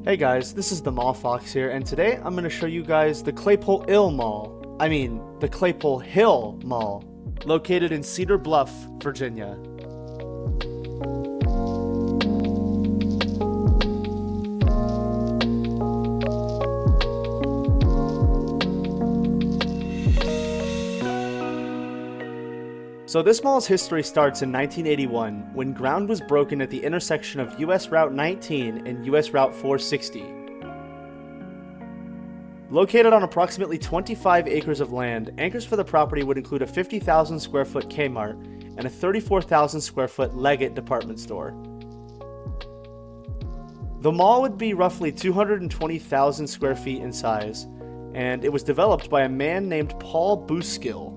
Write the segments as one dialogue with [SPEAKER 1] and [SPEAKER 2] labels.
[SPEAKER 1] Hey guys, this is the Mall Fox here, and today I'm going to show you guys the Claypool Hill Mall. The Claypool Hill Mall, located in Cedar Bluff, Virginia. So this mall's history starts in 1981 when ground was broken at the intersection of US Route 19 and US Route 460. Located on approximately 25 acres of land, anchors for the property would include a 50,000 square foot Kmart and a 34,000 square foot Leggett department store. The mall would be roughly 220,000 square feet in size, and it was developed by a man named Paul Buskill.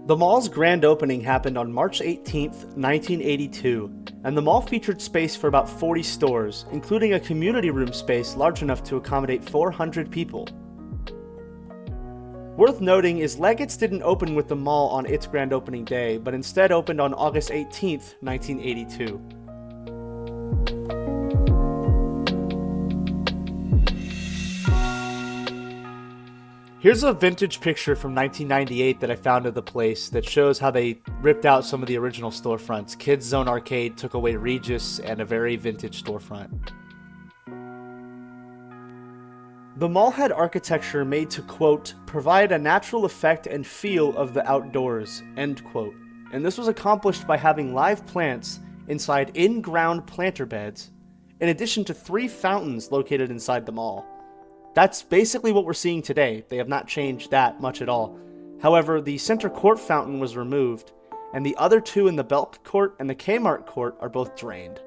[SPEAKER 1] The mall's grand opening happened on March 18, 1982, and the mall featured space for about 40 stores, including a community room space large enough to accommodate 400 people. Worth noting is Leggett's didn't open with the mall on its grand opening day, but instead opened on August 18, 1982. Here's a vintage picture from 1998 that I found of the place that shows how they ripped out some of the original storefronts. Kids Zone Arcade took away Regis and a very vintage storefront. The mall had architecture made to, quote, provide a natural effect and feel of the outdoors, end quote. And this was accomplished by having live plants inside in-ground planter beds, in addition to 3 fountains located inside the mall. That's basically what we're seeing today. They have not changed that much at all. However, the center court fountain was removed, and the other 2 in the Belk court and the Kmart court are both drained.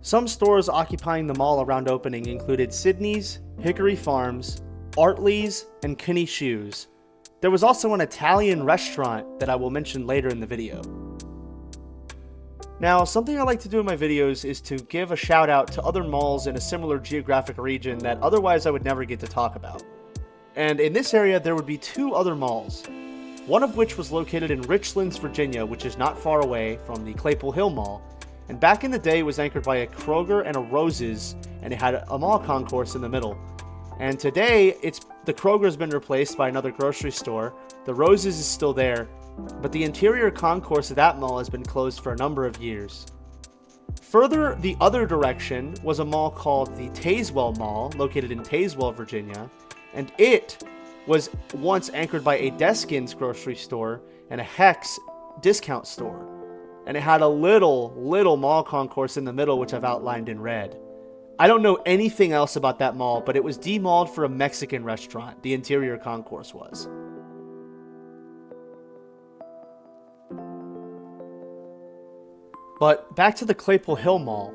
[SPEAKER 1] Some stores occupying the mall around opening included Sydney's, Hickory Farms, Artley's, and Kinney Shoes. There was also an Italian restaurant that I will mention later in the video. Now, something I like to do in my videos is to give a shout out to other malls in a similar geographic region that otherwise I would never get to talk about. And in this area, there would be 2 other malls, one of which was located in Richlands, Virginia, which is not far away from the Claypool Hill Mall, and back in the day was anchored by a Kroger and a Rose's, and it had a mall concourse in the middle. And today, the Kroger's been replaced by another grocery store, the Rose's is still there, but the interior concourse of that mall has been closed for a number of years. Further the other direction was a mall called the Tazewell Mall, located in Tazewell, Virginia, and it was once anchored by a Deskins grocery store and a Hex discount store. And it had a little mall concourse in the middle, which I've outlined in red. I don't know anything else about that mall, but it was demalled for a Mexican restaurant, the interior concourse was. But back to the Claypool Hill Mall.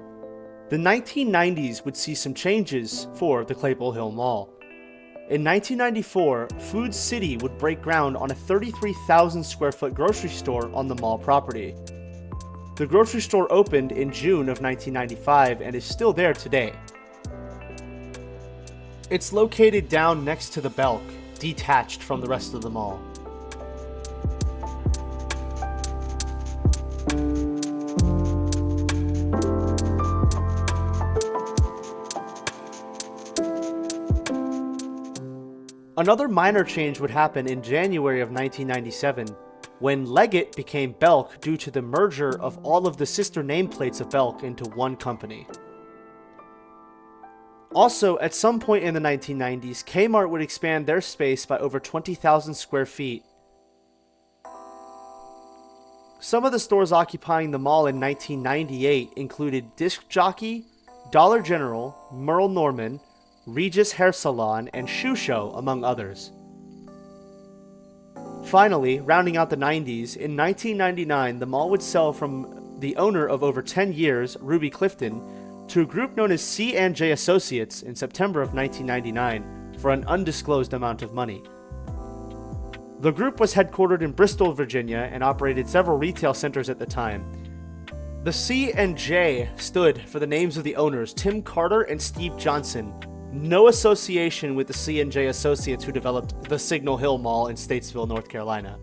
[SPEAKER 1] The 1990s would see some changes for the Claypool Hill Mall. In 1994, Food City would break ground on a 33,000 square foot grocery store on the mall property. The grocery store opened in June of 1995 and is still there today. It's located down next to the Belk, detached from the rest of the mall. Another minor change would happen in January of 1997, when Leggett became Belk due to the merger of all of the sister nameplates of Belk into one company. Also, at some point in the 1990s, Kmart would expand their space by over 20,000 square feet. Some of the stores occupying the mall in 1998 included Disc Jockey, Dollar General, Merle Norman, Regis Hair Salon, and Shoe Show, among others. Finally, rounding out the 90s, in 1999, the mall would sell from the owner of over 10 years, Ruby Clifton, to a group known as C&J Associates in September of 1999 for an undisclosed amount of money. The group was headquartered in Bristol, Virginia, and operated several retail centers at the time. The C and J stood for the names of the owners, Tim Carter and Steve Johnson, No association with the C&J associates who developed the Signal Hill Mall in Statesville, North Carolina.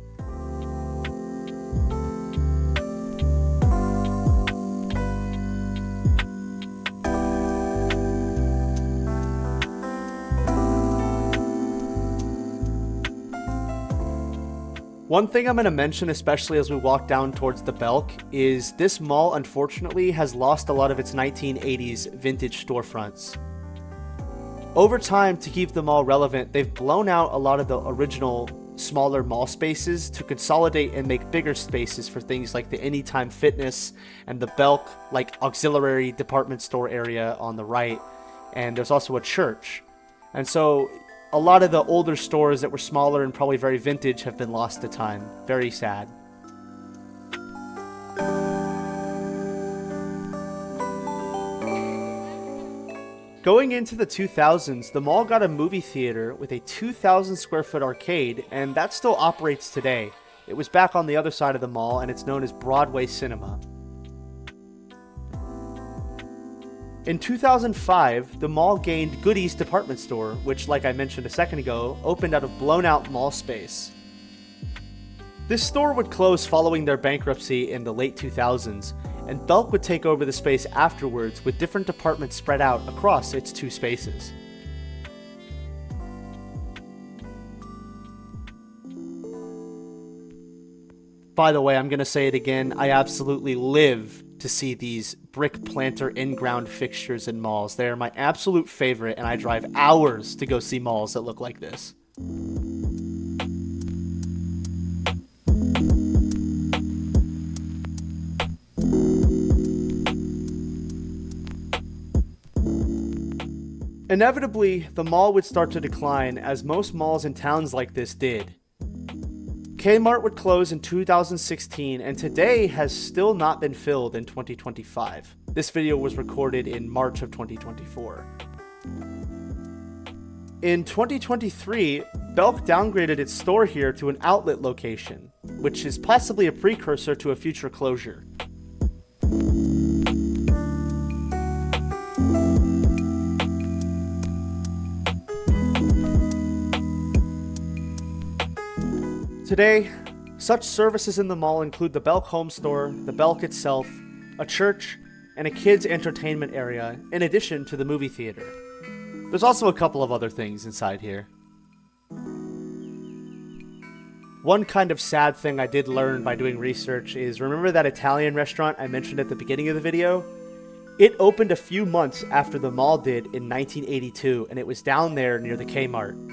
[SPEAKER 1] One thing I'm going to mention, especially as we walk down towards the Belk, is this mall unfortunately has lost a lot of its 1980s vintage storefronts. Over time, to keep the mall relevant, they've blown out a lot of the original smaller mall spaces to consolidate and make bigger spaces for things like the Anytime Fitness and the Belk, like auxiliary department store area on the right, and there's also a church. And so a lot of the older stores that were smaller and probably very vintage have been lost to time. Very sad. Going into the 2000s, the mall got a movie theater with a 2,000 square foot arcade, and that still operates today. It was back on the other side of the mall, and it's known as Broadway Cinema. In 2005, the mall gained Goodies department store, which, like I mentioned a second ago, opened out of blown-out mall space. This store would close following their bankruptcy in the late 2000s, and Belk would take over the space afterwards with different departments spread out across its two spaces. By the way, I'm going to say it again, I absolutely live to see these brick planter in-ground fixtures in malls. They are my absolute favorite, and I drive hours to go see malls that look like this. Inevitably, the mall would start to decline, as most malls in towns like this did. Kmart would close in 2016, and today has still not been filled in 2025. This video was recorded in March of 2024. In 2023, Belk downgraded its store here to an outlet location, which is possibly a precursor to a future closure. Today, such services in the mall include the Belk home store, the Belk itself, a church, and a kids' entertainment area, in addition to the movie theater. There's also a couple of other things inside here. One kind of sad thing I did learn by doing research is, remember that Italian restaurant I mentioned at the beginning of the video? It opened a few months after the mall did in 1982, and it was down there near the Kmart.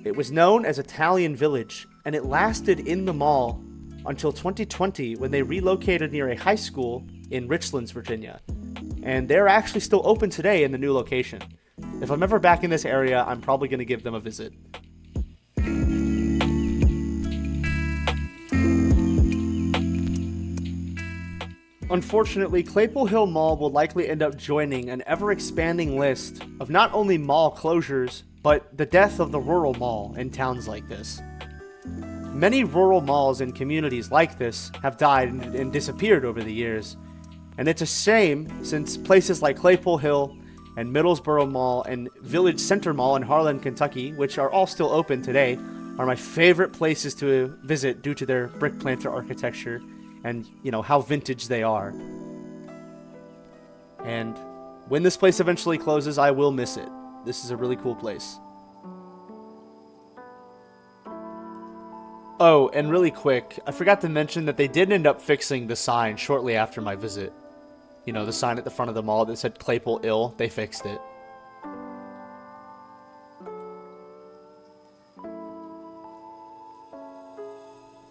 [SPEAKER 1] It was known as Italian Village, and it lasted in the mall until 2020 when they relocated near a high school in Richlands, Virginia. And they're actually still open today in the new location. If I'm ever back in this area, I'm probably going to give them a visit. Unfortunately, Claypool Hill Mall will likely end up joining an ever-expanding list of not only mall closures, but the death of the rural mall in towns like this. Many rural malls in communities like this have died and disappeared over the years, and it's a shame since places like Claypool Hill and Middlesboro Mall and Village Center Mall in Harlan, Kentucky, which are all still open today, are my favorite places to visit due to their brick planter architecture and, how vintage they are. And when this place eventually closes, I will miss it. This is a really cool place. Oh, and really quick, I forgot to mention that they did end up fixing the sign shortly after my visit. The sign at the front of the mall that said Claypool Hill, they fixed it.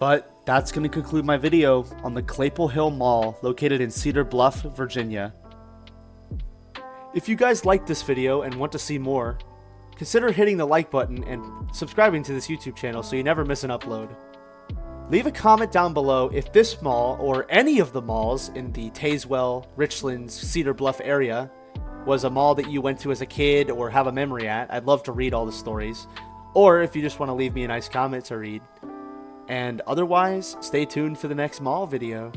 [SPEAKER 1] But that's going to conclude my video on the Claypool Hill Mall located in Cedar Bluff, Virginia. If you guys liked this video and want to see more, consider hitting the like button and subscribing to this YouTube channel so you never miss an upload. Leave a comment down below if this mall, or any of the malls in the Tazewell, Richlands, Cedar Bluff area, was a mall that you went to as a kid or have a memory at. I'd love to read all the stories. Or if you just want to leave me a nice comment to read. And otherwise, stay tuned for the next mall video.